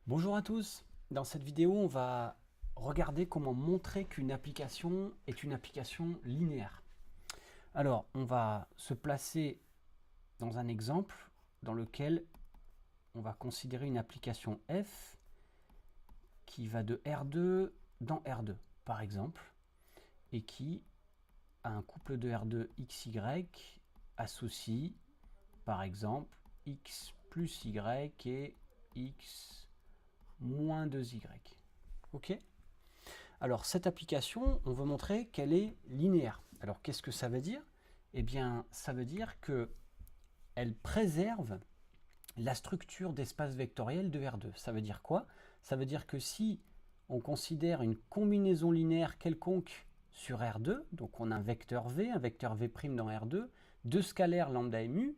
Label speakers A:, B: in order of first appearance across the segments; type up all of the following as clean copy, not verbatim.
A: Bonjour à tous. Dans cette vidéo, on va regarder comment montrer qu'une application est une application linéaire. Alors, on va se placer dans un exemple dans lequel on va considérer une application f qui va de R2 dans R2, par exemple, et qui a un couple de R2 XY associe, par exemple, X plus Y et X moins 2Y. Ok? Alors, cette application, on veut montrer qu'elle est linéaire. Alors, qu'est-ce que ça veut dire? Eh bien, ça veut dire qu'elle préserve la structure d'espace vectoriel de R2. Ça veut dire quoi? Ça veut dire que si on considère une combinaison linéaire quelconque sur R2, donc on a un vecteur V' dans R2, deux scalaires lambda et mu,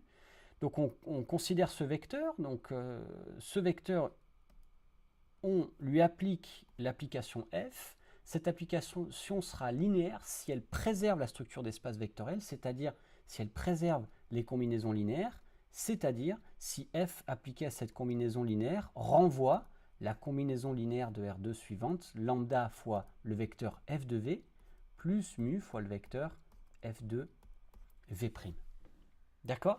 A: donc on considère ce vecteur, donc ce vecteur, on lui applique l'application f. Cette application sera linéaire si elle préserve la structure d'espace vectoriel, c'est-à-dire si elle préserve les combinaisons linéaires, c'est-à-dire si f appliqué à cette combinaison linéaire renvoie la combinaison linéaire de R2 suivante, lambda fois le vecteur f de v, plus mu fois le vecteur f de v'. D'accord?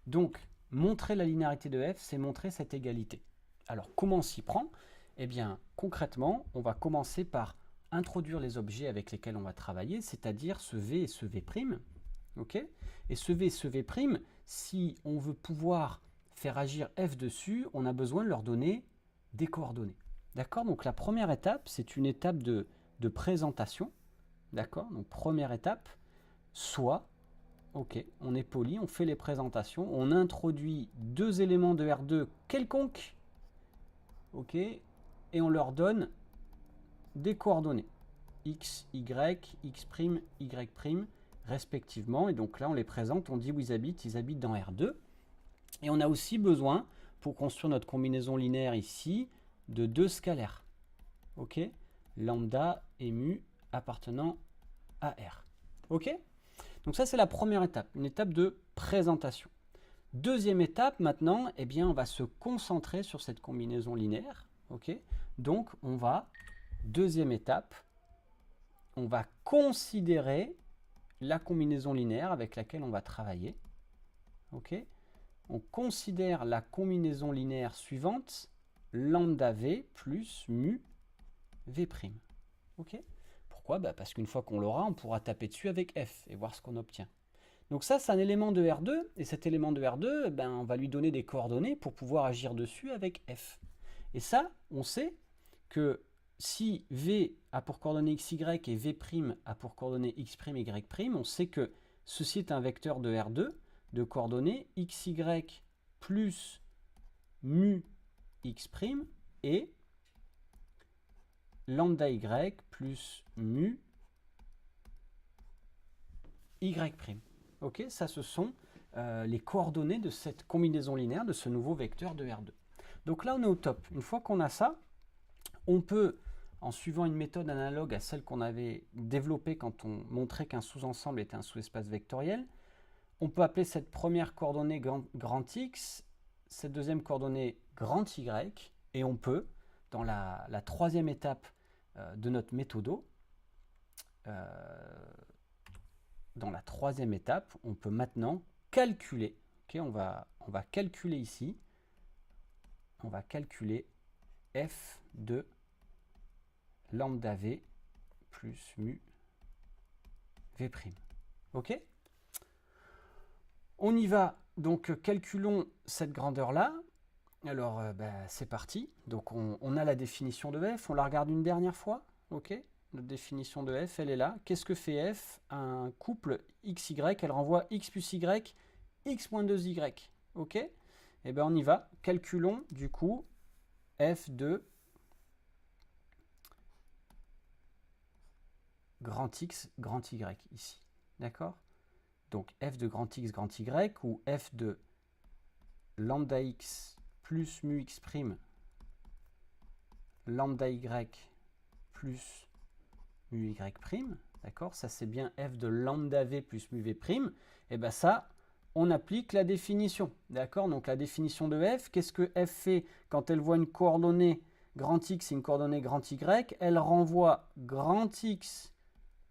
A: Donc, montrer la linéarité de f, c'est montrer cette égalité. Alors, comment on s'y prend? Eh bien, concrètement, on va commencer par introduire les objets avec lesquels on va travailler, c'est-à-dire ce v et ce v'. Okay, et ce v et ce v', si on veut pouvoir faire agir f dessus, on a besoin de leur donner des coordonnées. D'accord? Donc, la première étape, c'est une étape de présentation. D'accord? Donc, première étape, soit ok, on est poli, on fait les présentations, on introduit deux éléments de R2 quelconques, ok, et on leur donne des coordonnées, x, y, x', y', respectivement, et donc là on les présente, on dit où ils habitent dans R2, et on a aussi besoin, pour construire notre combinaison linéaire ici, de deux scalaires, ok, lambda et mu appartenant à R, ok. Donc ça, c'est la première étape, une étape de présentation. Deuxième étape, maintenant, eh bien, on va se concentrer sur cette combinaison linéaire. Okay, donc, deuxième étape, on va considérer la combinaison linéaire avec laquelle on va travailler. Okay, on considère la combinaison linéaire suivante, lambda v plus mu v'. Okay, pourquoi? Parce qu'une fois qu'on l'aura, on pourra taper dessus avec f et voir ce qu'on obtient. Donc ça, c'est un élément de R2, et cet élément de R2, on va lui donner des coordonnées pour pouvoir agir dessus avec f. Et ça, on sait que si V a pour coordonnées xy et V' a pour coordonnées x', y', on sait que ceci est un vecteur de R2 de coordonnées xy plus mu x' et lambda y plus mu y'. Ok, ça, ce sont les coordonnées de cette combinaison linéaire, de ce nouveau vecteur de R2. Donc là, on est au top. Une fois qu'on a ça, on peut, en suivant une méthode analogue à celle qu'on avait développée quand on montrait qu'un sous-ensemble était un sous-espace vectoriel, on peut appeler cette première coordonnée grand X, cette deuxième coordonnée grand Y, et on peut, dans la troisième étape de notre méthodo, dans la troisième étape, on peut maintenant calculer. Okay, on va calculer ici. On va calculer f de lambda v plus mu v'. Ok? On y va. Donc, calculons cette grandeur-là. Alors, c'est parti. Donc, on a la définition de f. On la regarde une dernière fois. Ok? Notre définition de f, elle est là. Qu'est-ce que fait f? Un couple xy, elle renvoie x plus y, x moins 2y. Ok? Eh bien, on y va. Calculons, du coup, f de grand X, grand Y, ici. D'accord? Donc, f de grand X, grand Y, ou f de lambda x plus mu x', lambda y plus mu y', d'accord? Ça, c'est bien f de lambda v plus mu v'. Et bien ça, on applique la définition. D'accord? Donc la définition de f, qu'est-ce que f fait quand elle voit une coordonnée grand X et une coordonnée grand Y? Elle renvoie grand X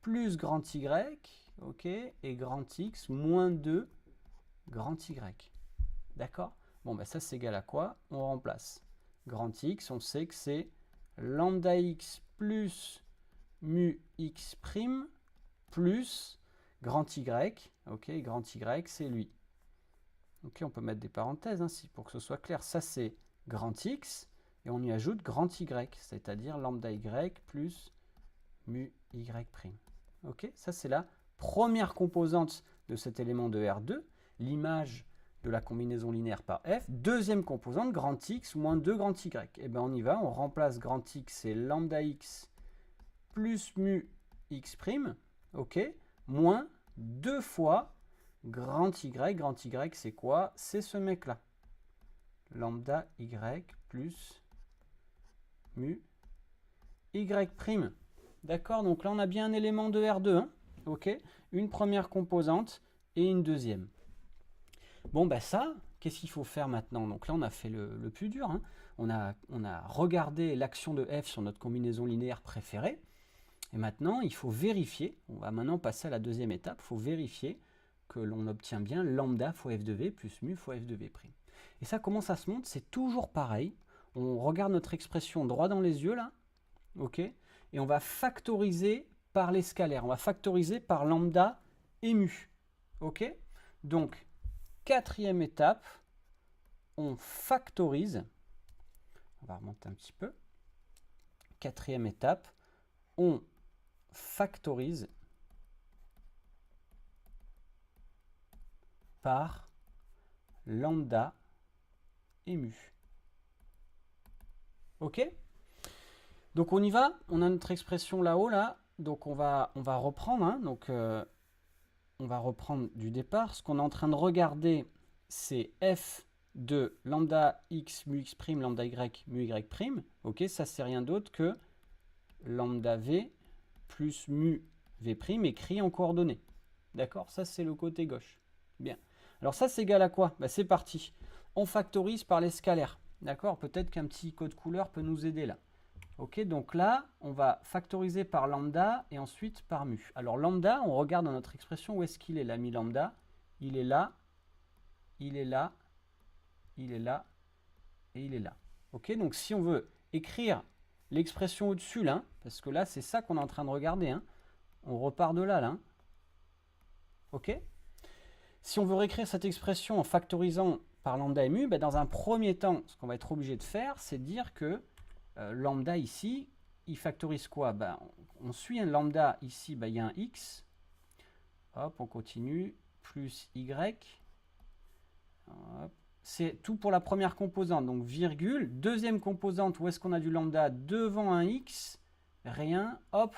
A: plus grand Y, ok, et grand X moins 2 grand Y. D'accord? Bon, ben ça c'est égal à quoi? On remplace grand X, on sait que c'est lambda X plus mu X' plus grand Y. Ok, grand Y, c'est lui. Ok, on peut mettre des parenthèses ainsi pour que ce soit clair. Ça, c'est grand X et on y ajoute grand Y, c'est-à-dire lambda Y plus mu Y'. Ok, ça, c'est la première composante de cet élément de R2, l'image de la combinaison linéaire par F. Deuxième composante, grand X moins 2 grand Y. Et bien, on y va, on remplace grand X, c'est lambda X plus mu X', ok, moins 2 fois grand Y, c'est quoi? C'est ce mec-là. Lambda Y plus mu Y'. D'accord? Donc là, on a bien un élément de R2. Hein, ok? Une première composante et une deuxième. Bon, ben ça, qu'est-ce qu'il faut faire maintenant? Donc là, on a fait le plus dur. Hein. On a regardé l'action de F sur notre combinaison linéaire préférée. Et maintenant, il faut vérifier. On va maintenant passer à la deuxième étape. Il faut vérifier que l'on obtient bien lambda fois f de v plus mu fois f de v'. Et ça, comment ça se montre? C'est toujours pareil. On regarde notre expression droit dans les yeux, là. OK? Et on va factoriser par les scalaires. On va factoriser par lambda et mu. OK? Donc, quatrième étape, on factorise. On va remonter un petit peu. Quatrième étape, on factorise par lambda et mu. Ok? Donc on y va, on a notre expression là-haut, là. Donc on va reprendre, hein. Donc on va reprendre du départ. Ce qu'on est en train de regarder, c'est f de lambda x mu x', lambda y mu y'. Ok, ça c'est rien d'autre que lambda v plus mu v' écrit en coordonnées. D'accord? Ça c'est le côté gauche. Bien. Alors ça c'est égal à quoi? Bah, c'est parti. On factorise par les scalaires. D'accord? Peut-être qu'un petit code couleur peut nous aider là. Ok, donc là, on va factoriser par lambda et ensuite par mu. Alors lambda, on regarde dans notre expression, où est-ce qu'il est l'ami lambda? Il est là, il est là, il est là, et il est là. Ok, donc si on veut écrire l'expression au-dessus, là, parce que là, c'est ça qu'on est en train de regarder, hein, on repart de là, là. Ok? Si on veut réécrire cette expression en factorisant par lambda et mu, ben dans un premier temps, ce qu'on va être obligé de faire, c'est de dire que lambda ici, il factorise quoi? Ben, on suit un lambda ici, ben, il y a un x. Hop, on continue. Plus y. C'est tout pour la première composante, donc virgule. Deuxième composante, où est-ce qu'on a du lambda? Devant un x, rien, hop,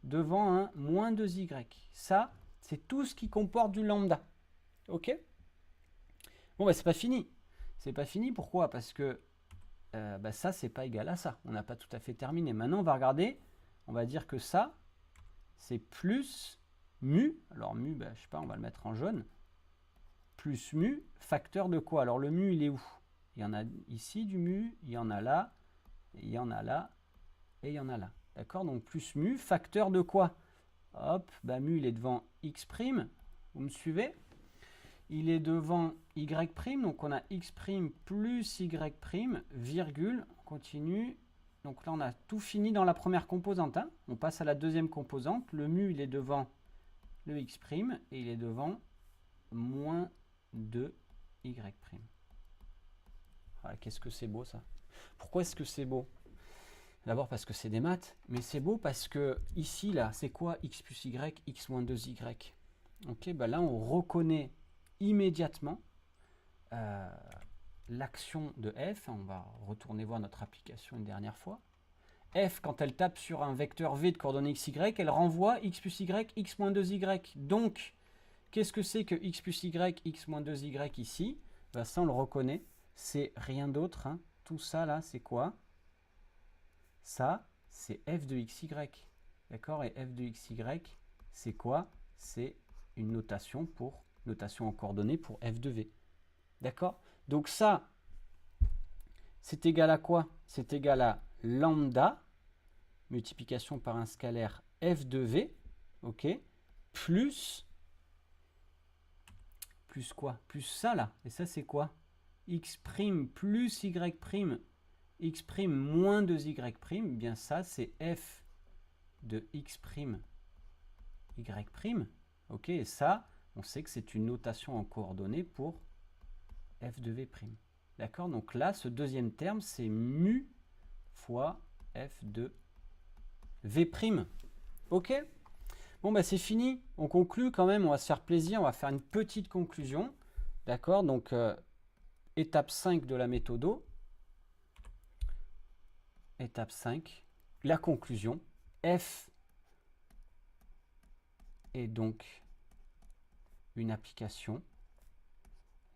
A: devant un moins 2y. Ça, c'est tout ce qui comporte du lambda. Ok? Bon, ben, c'est pas fini. C'est pas fini, pourquoi? Parce que bah ça, c'est pas égal à ça. On n'a pas tout à fait terminé. Maintenant, on va regarder. On va dire que ça, c'est plus mu. Alors, mu, bah, je sais pas, on va le mettre en jaune. Plus mu, facteur de quoi? Alors, le mu, il est où? Il y en a ici du mu, il y en a là, il y en a là, et il y en a là. D'accord? Donc, plus mu, facteur de quoi? Hop, bah, mu, il est devant x'. Vous me suivez? Il est devant y', donc on a x' plus y', virgule, on continue. Donc là, on a tout fini dans la première composante. Hein. On passe à la deuxième composante. Le mu, il est devant le x' et il est devant moins 2y'. Voilà, qu'est-ce que c'est beau ça? Pourquoi est-ce que c'est beau? D'abord parce que c'est des maths, mais c'est beau parce que ici, là, c'est quoi x plus y, x moins 2y? Ok, bah là, on reconnaît immédiatement l'action de f. On va retourner voir notre application une dernière fois. F, quand elle tape sur un vecteur v de coordonnées xy, elle renvoie x plus y, x moins 2y. Donc, qu'est-ce que c'est que x plus y, x moins 2y ici? Ben, ça, on le reconnaît. C'est rien d'autre. Hein. Tout ça, là, c'est quoi? Ça, c'est f de xy. D'accord? Et f de xy, c'est quoi? C'est une notation pour notation en coordonnées pour f de v. D'accord? Donc ça, c'est égal à quoi? C'est égal à lambda, multiplication par un scalaire f de v, ok, plus quoi? Plus ça là. Et ça, c'est quoi? X' plus Y', X' moins 2Y', eh bien ça, c'est f de X', Y'. Ok, et ça, on sait que c'est une notation en coordonnées pour f de v'. D'accord? Donc là, ce deuxième terme, c'est mu fois f de v'. Ok? Bon, bah c'est fini. On conclut quand même, on va se faire plaisir, on va faire une petite conclusion. D'accord? Donc, étape 5 de la méthodo. Étape 5, la conclusion. F est donc une application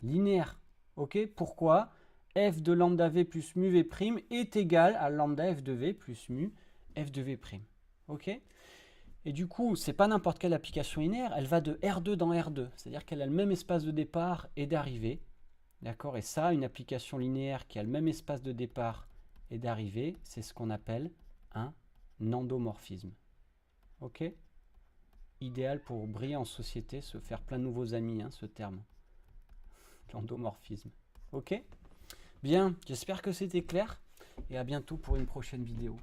A: linéaire. Ok? Pourquoi? F de lambda v plus mu v' est égal à lambda f de v plus mu f de v'. Ok? Et du coup, c'est pas n'importe quelle application linéaire, elle va de R2 dans R2, c'est-à-dire qu'elle a le même espace de départ et d'arrivée. D'accord? Et ça, une application linéaire qui a le même espace de départ et d'arrivée, c'est ce qu'on appelle un endomorphisme. Ok? Idéal pour briller en société, se faire plein de nouveaux amis, hein, ce terme. L'endomorphisme. Ok? Bien, j'espère que c'était clair et à bientôt pour une prochaine vidéo.